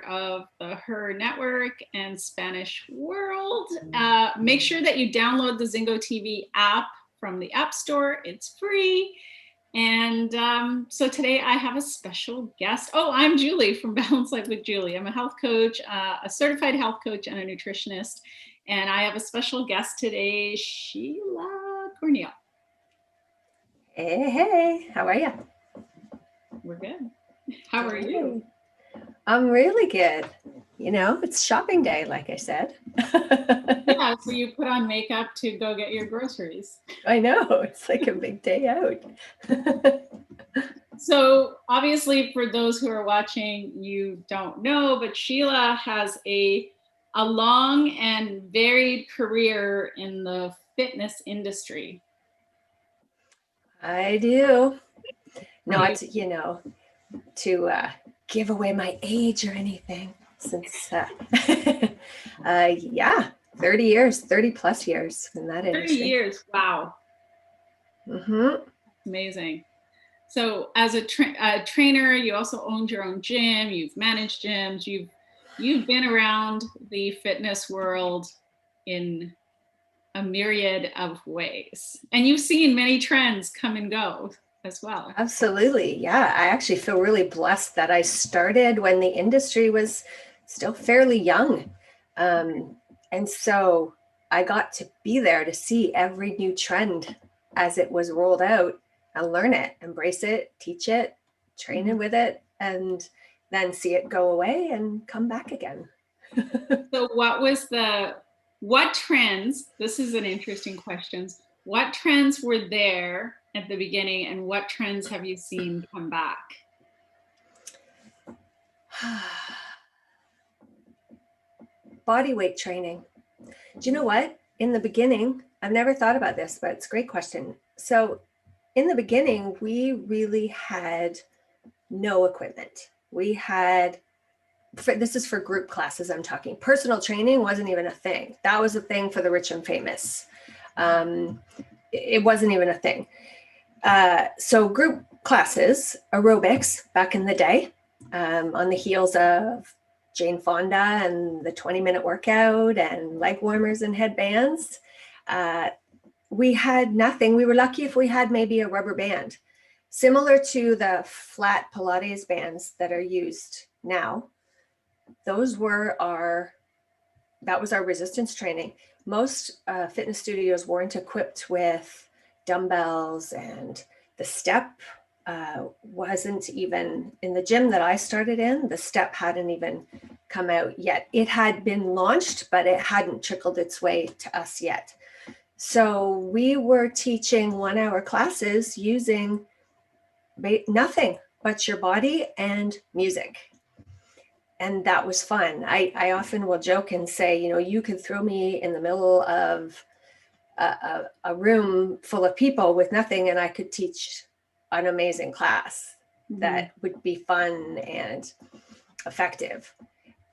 of the H.E.R network and Spanish world. Make sure that you download the Zingo TV app from the App Store. It's free. And so today I have a special guest. Oh, I'm Julie from Balance Life with Julie. I'm a health coach, a certified health coach and a nutritionist. And I have a special guest today, Sheila Corniel. Hey, how are you? We're good. How are you? I'm really good. You know, it's shopping day, like I said. Yeah, so you put on makeup to go get your groceries. I know, it's like a big day out. So obviously for those who are watching, you don't know, but Sheila has a long and varied career in the fitness industry. I do. Not, to give away my age or anything, since, 30 years, 30 plus years in that industry. 30 years, wow. Mm-hmm. Amazing. So as a trainer, you also owned your own gym, you've managed gyms, you've been around the fitness world in a myriad of ways. And you've seen many trends come and go as well. Absolutely. Yeah. I actually feel really blessed that I started when the industry was still fairly young. And so I got to be there to see every new trend as it was rolled out and learn it, embrace it, teach it, train with it, and then see it go away and come back again. So what trends, this is an interesting question, what trends were there at the beginning and what trends have you seen come back? Body weight training. Do you know what? In the beginning, I've never thought about this, but it's a great question. So in the beginning, we really had no equipment. We had, this is for group classes I'm talking, personal training wasn't even a thing. That was a thing for the rich and famous. It wasn't even a thing. So group classes, aerobics back in the day, on the heels of Jane Fonda and the 20-minute workout and leg warmers and headbands. We had nothing. We were lucky if we had maybe a rubber band, similar to the flat Pilates bands that are used now. That was our resistance training. Most fitness studios weren't equipped with dumbbells, and the step wasn't even in the gym that I started in. The step hadn't even come out yet. It had been launched, but it hadn't trickled its way to us yet. So we were teaching 1-hour classes using nothing but your body and music. And that was fun. I often will joke and say, you could throw me in the middle of a room full of people with nothing, and I could teach an amazing class that would be fun and effective.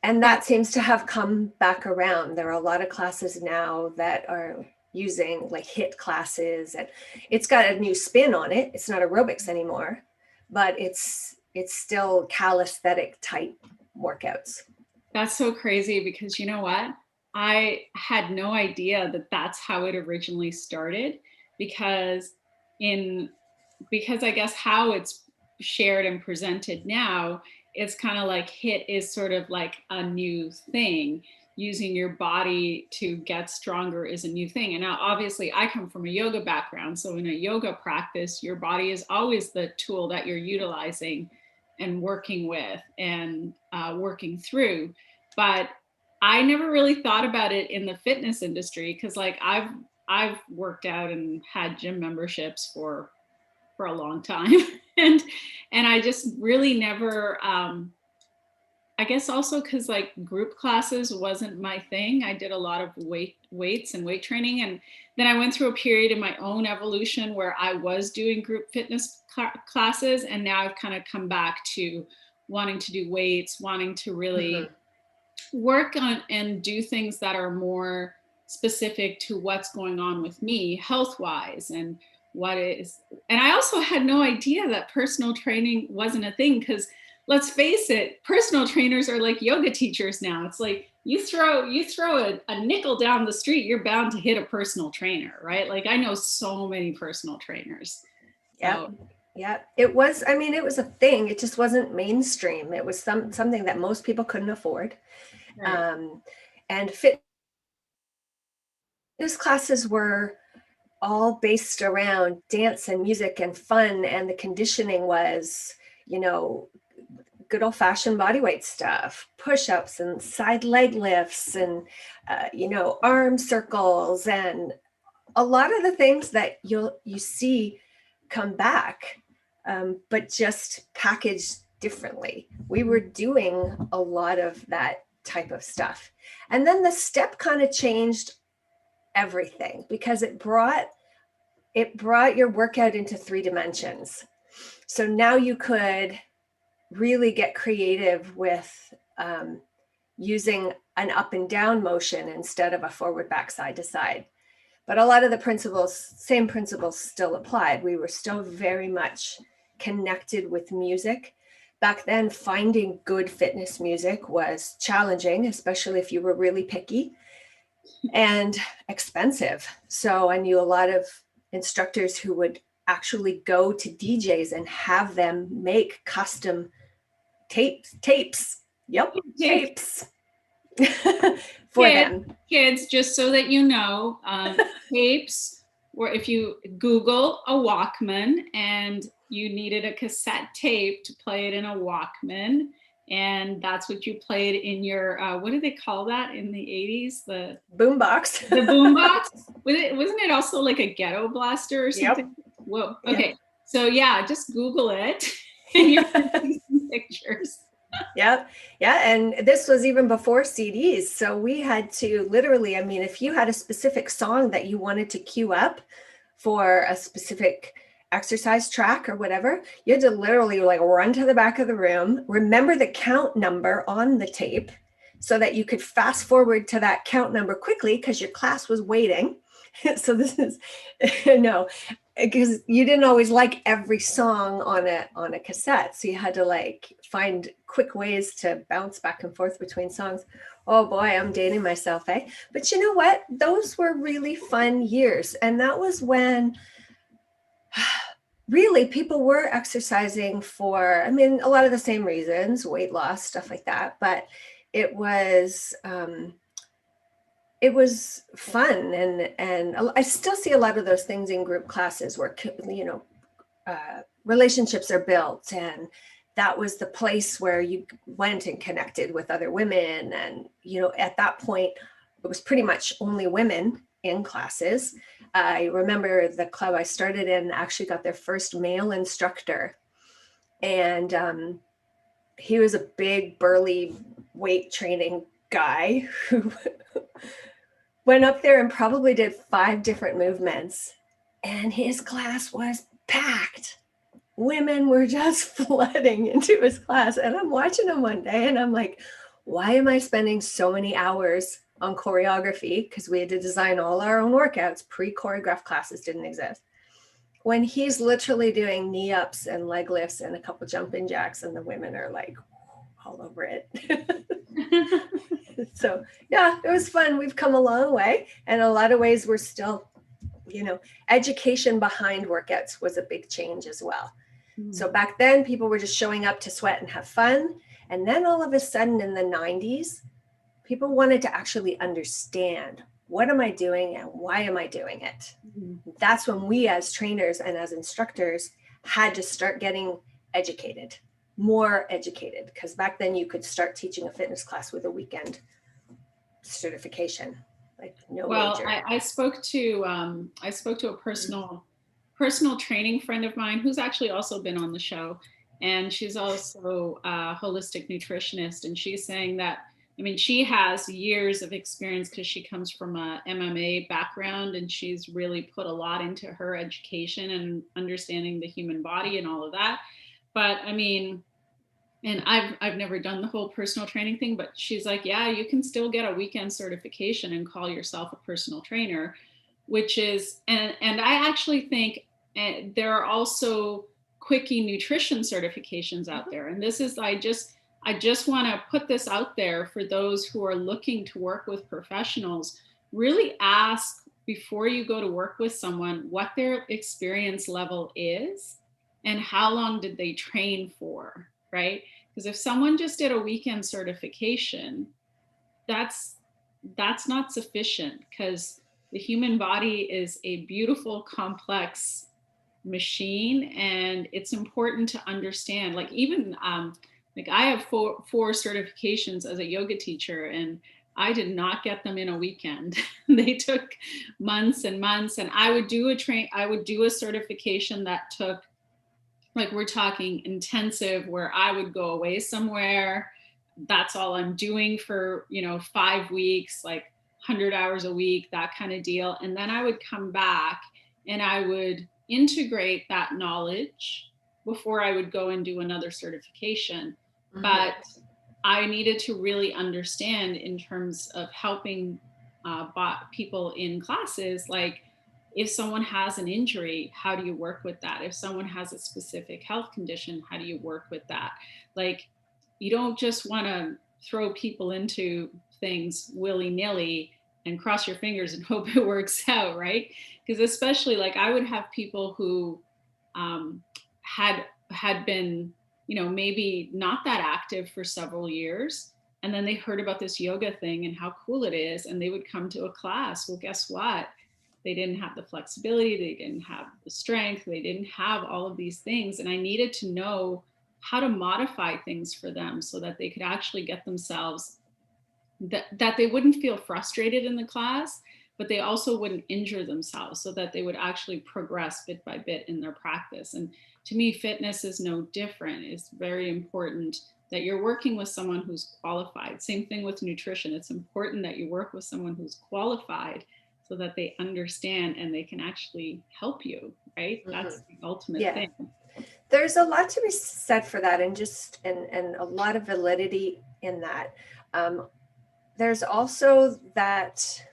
And that seems to have come back around. There are a lot of classes now that are using like HIIT classes, and it's got a new spin on it. It's not aerobics anymore, but it's still calisthenic type workouts. That's so crazy, because you know what? I had no idea that that's how it originally started, because I guess how it's shared and presented now, it's kind of like HIIT is sort of like a new thing. Using your body to get stronger is a new thing. And now obviously I come from a yoga background. So in a yoga practice, your body is always the tool that you're utilizing and working with and working through. But I never really thought about it in the fitness industry, because like I've worked out and had gym memberships for a long time. and I just really never, I guess also because like group classes wasn't my thing. I did a lot of weights and weight training. And then I went through a period in my own evolution where I was doing group fitness classes. And now I've kind of come back to wanting to do weights, wanting to really work on and do things that are more specific to what's going on with me health-wise and what is. And I also had no idea that personal training wasn't a thing, because let's face it, personal trainers are like yoga teachers now. It's like you throw a nickel down the street, you're bound to hit a personal trainer, right? Like I know so many personal trainers. Yep. So Yeah, it was, I mean, it was a thing. It just wasn't mainstream. It was something that most people couldn't afford. right. Um, and fitness classes were all based around dance and music and fun. And the conditioning was, you know, good old fashioned body weight stuff, push ups and side leg lifts and, you know, arm circles and a lot of the things that you see come back, but just packaged differently. We were doing a lot of that type of stuff. And then the step kind of changed everything because it brought your workout into 3 dimensions. So now you could really get creative with using an up and down motion instead of a forward, back, side to side. But a lot of the same principles still applied. We were still very much connected with music. Back then, finding good fitness music was challenging, especially if you were really picky and expensive. So I knew a lot of instructors who would actually go to DJs and have them make custom tapes. Yep, tapes for Kids, them. kids, just so that you know, tapes, or if you Google a Walkman and you needed a cassette tape to play it in a Walkman, and that's what you played in your, what do they call that in the 80s? Boombox. The boombox? Wasn't it also like a ghetto blaster or something? Yep. Whoa. Yep. Okay. So yeah, just Google it and you're going to see some pictures. Yep. Yeah. And this was even before CDs. So we had to literally, I mean, if you had a specific song that you wanted to queue up for a specific exercise track or whatever, you had to literally like run to the back of the room, remember the count number on the tape so that you could fast forward to that count number quickly because your class was waiting. So this is no, because you didn't always like every song on a cassette, so you had to like find quick ways to bounce back and forth between songs. Oh boy, I'm dating myself, eh? But you know what, those were really fun years, and that was when really people were exercising for, I mean, a lot of the same reasons, weight loss, stuff like that, but it was fun, and I still see a lot of those things in group classes where, you know, relationships are built, and that was the place where you went and connected with other women. And you know, at that point it was pretty much only women in classes. I remember the club I started in actually got their first male instructor, and he was a big burly weight training guy who went up there and probably did 5 different movements, and his class was packed. Women were just flooding into his class, and I'm watching him one day and I'm like, why am I spending so many hours on choreography, because we had to design all our own workouts. Pre-choreographed classes didn't exist, when he's literally doing knee ups and leg lifts and a couple jumping jacks, and the women are like all over it. So yeah, it was fun. We've come a long way, and in a lot of ways we're still, you know, education behind workouts was a big change as well. So back then people were just showing up to sweat and have fun, and then all of a sudden in the 90s people wanted to actually understand, what am I doing and why am I doing it? That's when we as trainers and as instructors had to start getting educated, more educated, because back then you could start teaching a fitness class with a weekend certification, like no Well, major. I spoke to a personal training friend of mine who's actually also been on the show, and she's also a holistic nutritionist, and she's saying that, I mean, she has years of experience because she comes from a MMA background, and she's really put a lot into her education and understanding the human body and all of that. But I mean, and I've never done the whole personal training thing, but she's like, yeah, you can still get a weekend certification and call yourself a personal trainer, which is, and I actually think there are also quickie nutrition certifications out there. And this is, I just want to put this out there for those who are looking to work with professionals. Really ask before you go to work with someone what their experience level is and how long did they train for, right? Because if someone just did a weekend certification, that's not sufficient, because the human body is a beautiful, complex machine, and it's important to understand. Like even like I have four certifications as a yoga teacher, and I did not get them in a weekend. They took months and months, and I would do a certification that took, like, we're talking intensive, where I would go away somewhere. That's all I'm doing for, 5 weeks, like 100 hours a week, that kind of deal. And then I would come back and I would integrate that knowledge before I would go and do another certification. Mhm. But I needed to really understand, in terms of helping people in classes, like, if someone has an injury, how do you work with that? If someone has a specific health condition, how do you work with that? Like, you don't just want to throw people into things willy-nilly and cross your fingers and hope it works out, right? Because especially, like, I would have people who um, had been, maybe not that active for several years, and then they heard about this yoga thing and how cool it is, and they would come to a class. Well, guess what? They didn't have the flexibility, they didn't have the strength, they didn't have all of these things, and I needed to know how to modify things for them so that they could actually get themselves, that they wouldn't feel frustrated in the class, but they also wouldn't injure themselves, so that they would actually progress bit by bit in their practice. And to me, fitness is no different. It's very important that you're working with someone who's qualified. Same thing with nutrition. It's important that you work with someone who's qualified so that they understand and they can actually help you, right? Mm-hmm. That's the ultimate Yeah. thing. There's a lot to be said for that, and a lot of validity in that. There's also that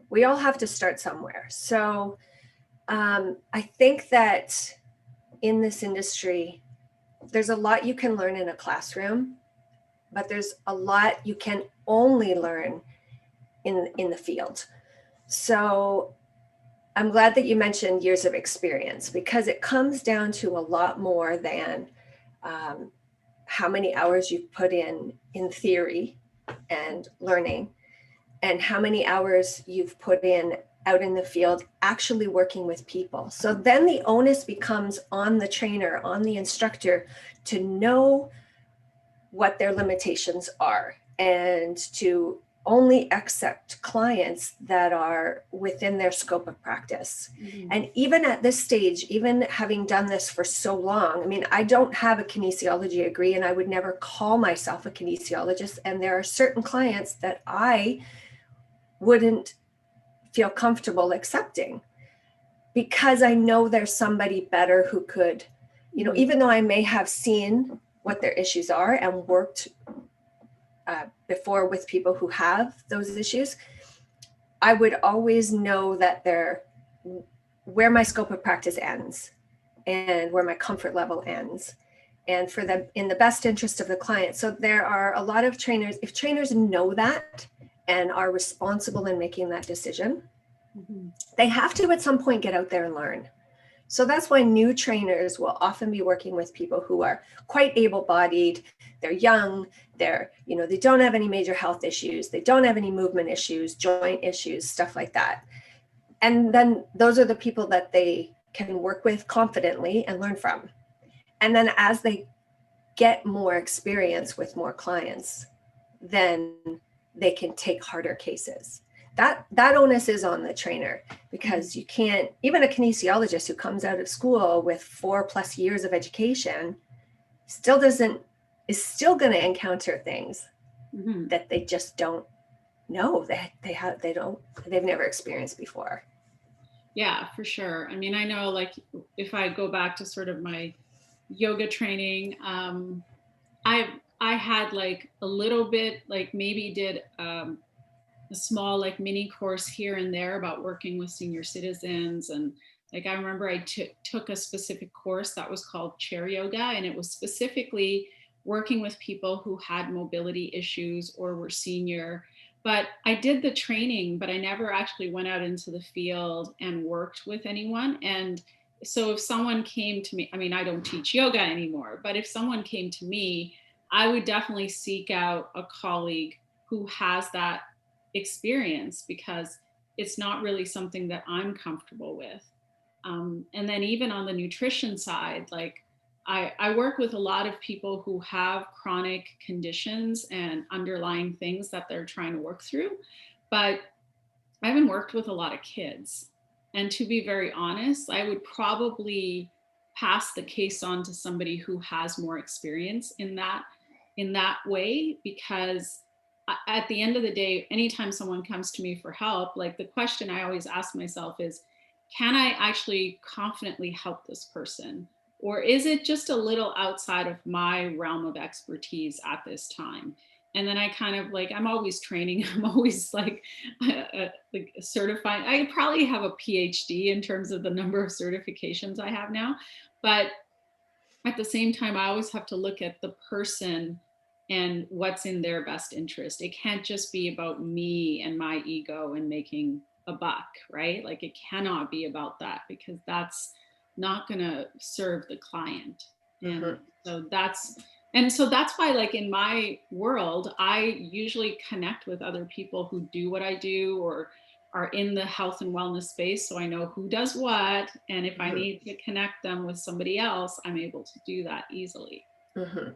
we all have to start somewhere. So I think that in this industry, there's a lot you can learn in a classroom, but there's a lot you can only learn in the field. So I'm glad that you mentioned years of experience, because it comes down to a lot more than how many hours you've put in theory and learning, and how many hours you've put in out in the field actually working with people. So then the onus becomes on the trainer, on the instructor, to know what their limitations are and to only accept clients that are within their scope of practice. Mm-hmm. And even at this stage, even having done this for so long, I mean, I don't have a kinesiology degree, and I would never call myself a kinesiologist. And there are certain clients that I wouldn't feel comfortable accepting, because I know there's somebody better who could, even though I may have seen what their issues are and worked before with people who have those issues, I would always know that where my scope of practice ends and where my comfort level ends, and for them in the best interest of the client. So there are a lot of trainers, if trainers know that and are responsible in making that decision, mm-hmm. they have to at some point get out there and learn. So that's why new trainers will often be working with people who are quite able-bodied. They're young, they don't have any major health issues, they don't have any movement issues, joint issues, stuff like that. And then those are the people that they can work with confidently and learn from. And then as they get more experience with more clients, then they can take harder cases. That onus is on the trainer, because you can't, even a kinesiologist who comes out of school with 4+ years of education is still going to encounter things mm-hmm. that they just don't know, they've never experienced before. Yeah, for sure. I mean, I know, like, if I go back to sort of my yoga training, I had like a little bit, like maybe did a small like mini course here and there about working with senior citizens and Like I remember I took a specific course that was called H.E.R yoga, and it was specifically working with people who had mobility issues or were senior. But I did the training, but I never actually went out into the field and worked with anyone. And so if someone came to me, I mean, I don't teach yoga anymore, but if someone came to me, I would definitely seek out a colleague who has that experience, because it's not really something that I'm comfortable with. And then even on the nutrition side, like I work with a lot of people who have chronic conditions and underlying things that they're trying to work through. But I haven't worked with a lot of kids. And to be very honest, I would probably pass the case on to somebody who has more experience in that way, because at the end of the day, anytime someone comes to me for help, like the question I always ask myself is, can I actually confidently help this person? Or is it just a little outside of my realm of expertise at this time? And then I kind of like, I'm always training. I'm always like certified. I probably have a PhD in terms of the number of certifications I have now. But at the same time, I always have to look at the person and what's in their best interest. It can't just be about me and my ego and making a buck, right? Like it cannot be about that, because that's not going to serve the client. And Mm-hmm. so that's why, like in my world, I usually connect with other people who do what I do or are in the health and wellness space, so I know who does what, and if I Mm-hmm. need to connect them with somebody else, I'm able to do that easily. Mm-hmm.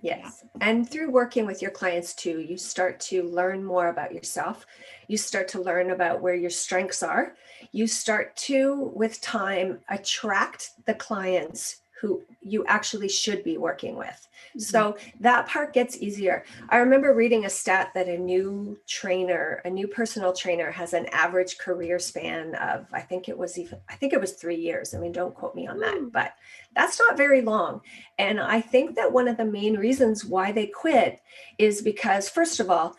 Yeah. Yes. And through working with your clients too, you start to learn more about yourself. You start to learn about where your strengths are. You start to, with time, attract the clients who you actually should be working with. Mhm. So that part gets easier. I remember reading a stat that a new personal trainer has an average career span of, I think it was 3 years. I mean, don't quote me on that, Ooh. but that's not very long. And I think that one of the main reasons why they quit is because, first of all,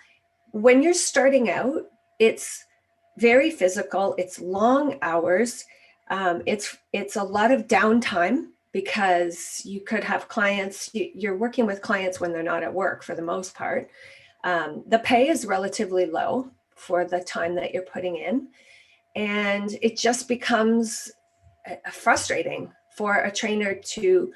when you're starting out, it's very physical, it's long hours, it's a lot of downtime, because you could have clients, you're working with clients when they're not at work for the most part. The pay is relatively low for the time that you're putting in, and it just becomes frustrating for a trainer to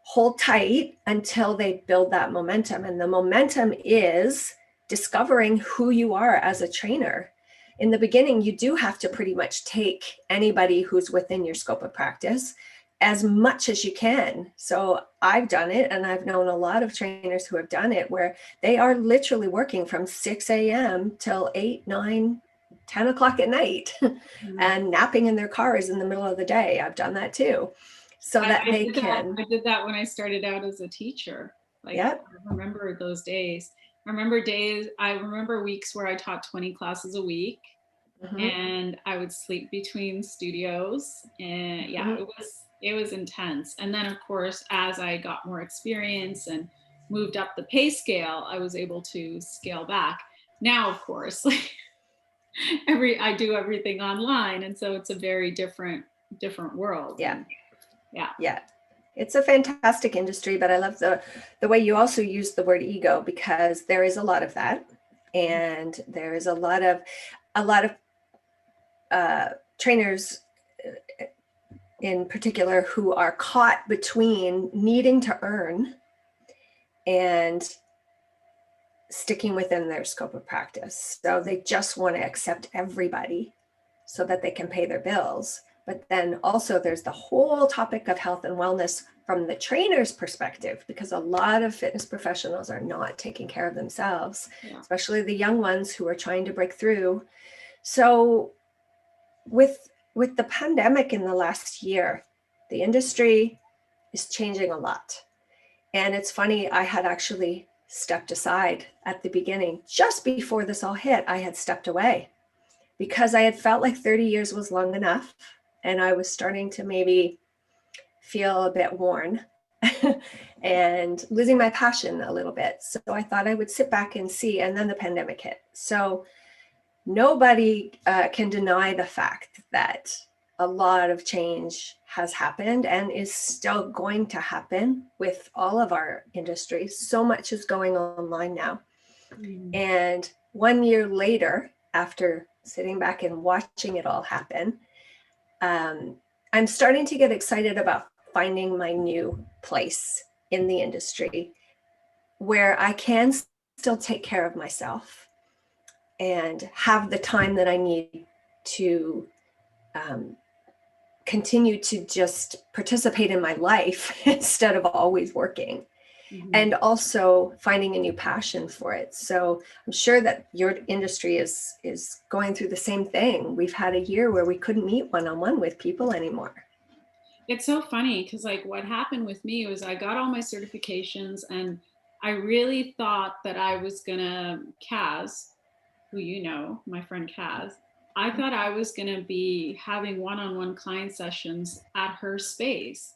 hold tight until they build that momentum. And the momentum is discovering who you are as a trainer. In the beginning, you do have to pretty much take anybody who's within your scope of practice as much as you can. So I've done it, and I've known a lot of trainers who have done it, where they are literally working from 6 a.m. till 8, 9, 10 o'clock at night Mhm. and napping in their cars in the middle of the day. I've done that too, so I, that I they did that. can, I did that when I started out as a teacher. Like yeah. I remember those days. I remember weeks where I taught 20 classes a week, Mm-hmm. and I would sleep between studios. And yeah, Mm-hmm. it was intense. And then of course, as I got more experience and moved up the pay scale, I was able to scale back. Now, of course, like I do everything online, and so it's a very different world. Yeah. And yeah. Yeah. It's a fantastic industry, but I love the way you also use the word ego, because there is a lot of that. And there is a lot of trainers in particular who are caught between needing to earn and sticking within their scope of practice. So they just want to accept everybody so that they can pay their bills. But then also there's the whole topic of health and wellness from the trainer's perspective, because a lot of fitness professionals are not taking care of themselves, Yeah. especially the young ones who are trying to break through. So with the pandemic in the last year, the industry is changing a lot. And it's funny, I had actually stepped aside at the beginning. Just before this all hit, I had stepped away because I had felt like 30 years was long enough. And I was starting to maybe feel a bit worn and losing my passion a little bit. So I thought I would sit back and see. And then the pandemic hit. So nobody can deny the fact that a lot of change has happened and is still going to happen with all of our industries. So much is going online now. And 1 year later, after sitting back and watching it all happen, I'm starting to get excited about finding my new place in the industry where I can still take care of myself and have the time that I need to continue to just participate in my life instead of always working. And also finding a new passion for it. So I'm sure that your industry is going through the same thing. We've had a year where we couldn't meet one-on-one with people anymore. It's so funny because like what happened with me was I got all my certifications and I really thought that I was gonna, Kaz, who you know, my friend Kaz, I thought I was gonna be having one-on-one client sessions at her space.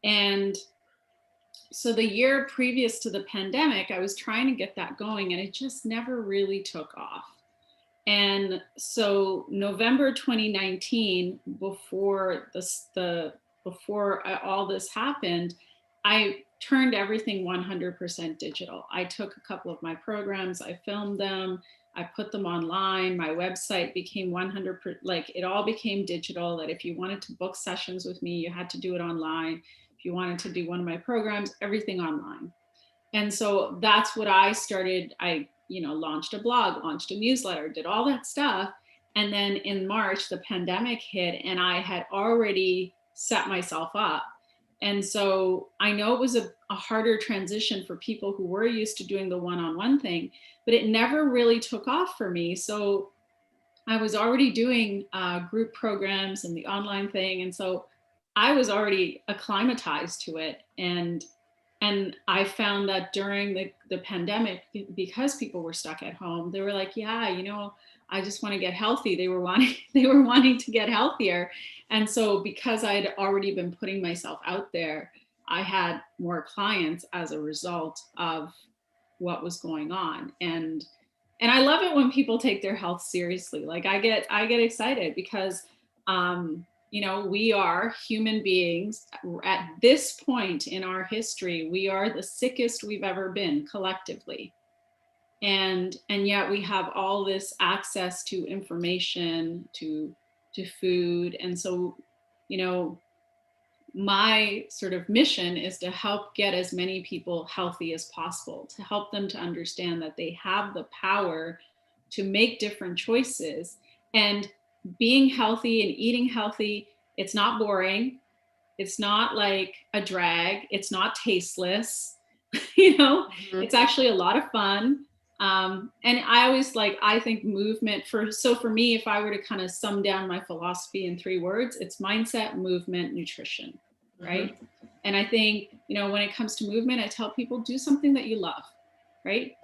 And so the year previous to the pandemic, I was trying to get that going and it just never really took off. And so November 2019, before all this happened, I turned everything 100% digital. I took a couple of my programs, I filmed them, I put them online. My website became 100%, like it all became digital, that if you wanted to book sessions with me, you had to do it online. If you wanted to do one of my programs, everything online. And so that's what I started. I, launched a blog, launched a newsletter, did all that stuff. And then in March, the pandemic hit and I had already set myself up. And so I know it was a harder transition for people who were used to doing the one-on-one thing, but it never really took off for me. So I was already doing group programs and the online thing. And so I was already acclimatized to it. And I found that during the pandemic, because people were stuck at home, they were like, yeah, I just want to get healthy. They were wanting to get healthier. And so because I had already been putting myself out there, I had more clients as a result of what was going on. And I love it when people take their health seriously. Like I get excited because we are human beings. At this point in our history, we are the sickest we've ever been collectively. And yet we have all this access to information, to food. And so, my sort of mission is to help get as many people healthy as possible, to help them to understand that they have the power to make different choices. And being healthy and eating healthy, it's not boring. It's not like a drag. It's not tasteless. It's actually a lot of fun. And I always I think movement for me, if I were to kind of sum down my philosophy in 3 words, it's mindset, movement, nutrition, right? And I think, when it comes to movement, I tell people do something that you love, right?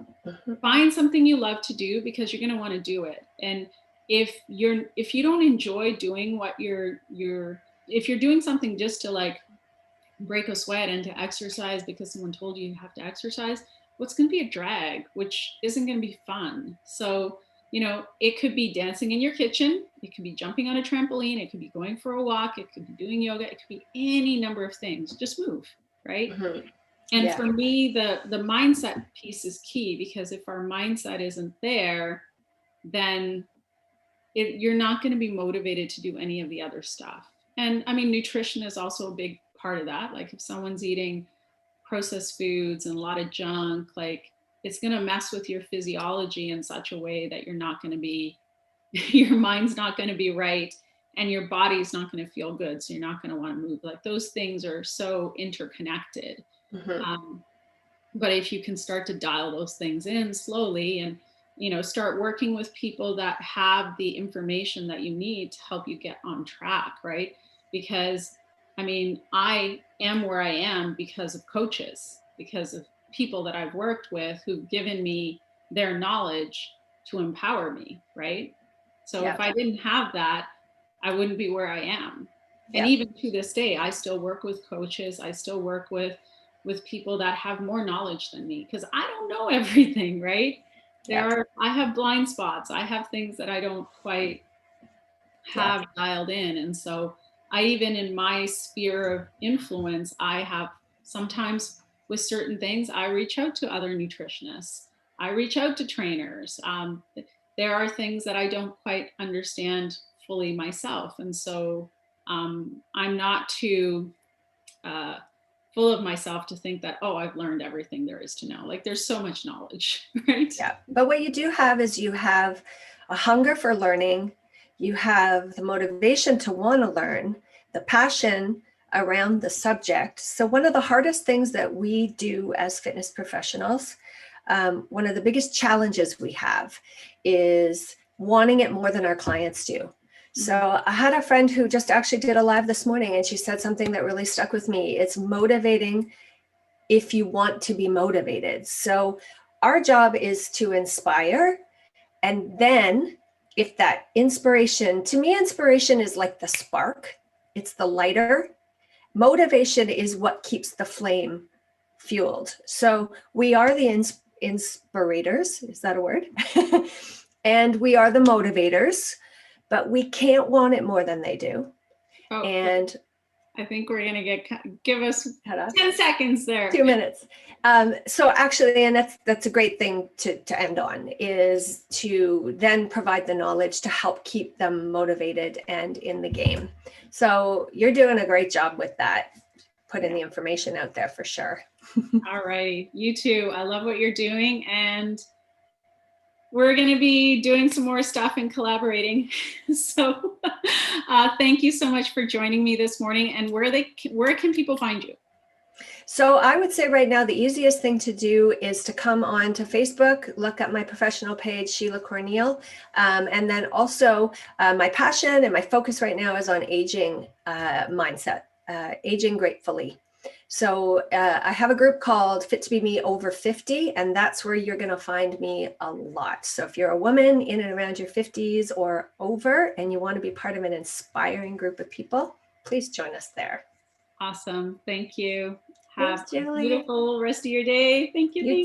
Find something you love to do because you're going to want to do it. And if you don't enjoy doing what if you're doing something just to break a sweat and to exercise because someone told you have to exercise, what's going to be a drag, which isn't going to be fun. So, it could be dancing in your kitchen. It could be jumping on a trampoline. It could be going for a walk. It could be doing yoga. It could be any number of things. Just move, right? And for me, the mindset piece is key, because if our mindset isn't there, then you're not going to be motivated to do any of the other stuff. And I mean, nutrition is also a big part of that. Like if someone's eating processed foods and a lot of junk, it's going to mess with your physiology in such a way that you're not going to be, your mind's not going to be right, and your body's not going to feel good. So you're not going to want to move. Those things are so interconnected. But if you can start to dial those things in slowly and, start working with people that have the information that you need to help you get on track, right? Because I mean, I am where I am because of coaches, because of people that I've worked with who've given me their knowledge to empower me, right? So if I didn't have that, I wouldn't be where I am. And even to this day, I still work with coaches. I still work with people that have more knowledge than me, because I don't know everything, right? I have blind spots. I have things that I don't quite have dialed in. And so I even in my sphere of influence, I have sometimes with certain things, I reach out to other nutritionists. I reach out to trainers. There are things that I don't quite understand fully myself. And so I'm not too uh, full of myself to think that, oh, I've learned everything there is to know. Like there's so much knowledge, right? Yeah. But what you do have is you have a hunger for learning, you have the motivation to want to learn, the passion around the subject. So, one of the hardest things that we do as fitness professionals, one of the biggest challenges we have is wanting it more than our clients do. So, I had a friend who just actually did a live this morning, and she said something that really stuck with me. It's motivating if you want to be motivated. So, our job is to inspire. And then, if that inspiration, to me, inspiration is like the spark, it's the lighter. Motivation is what keeps the flame fueled. So, we are the inspirators. Is that a word? And we are the motivators, but we can't want it more than they do. Oh, And I think we're going to give us 10 seconds there. 2 minutes. So actually, and that's a great thing to end on, is to then provide the knowledge to help keep them motivated and in the game. So you're doing a great job with that, putting the information out there for sure. All right. You too. I love what you're doing. And we're going to be doing some more stuff and collaborating. So thank you so much for joining me this morning. And where can people find you? So I would say right now, the easiest thing to do is to come on to Facebook, look at my professional page, Sheila Corniel. And then also my passion and my focus right now is on aging mindset, aging gratefully. So I have a group called Fit to Be Me Over 50, and that's where you're going to find me a lot. So if you're a woman in and around your 50s or over, and you want to be part of an inspiring group of people, please join us there. Awesome. Thank you. Thanks, Have a beautiful rest of your day. Thank you. You too.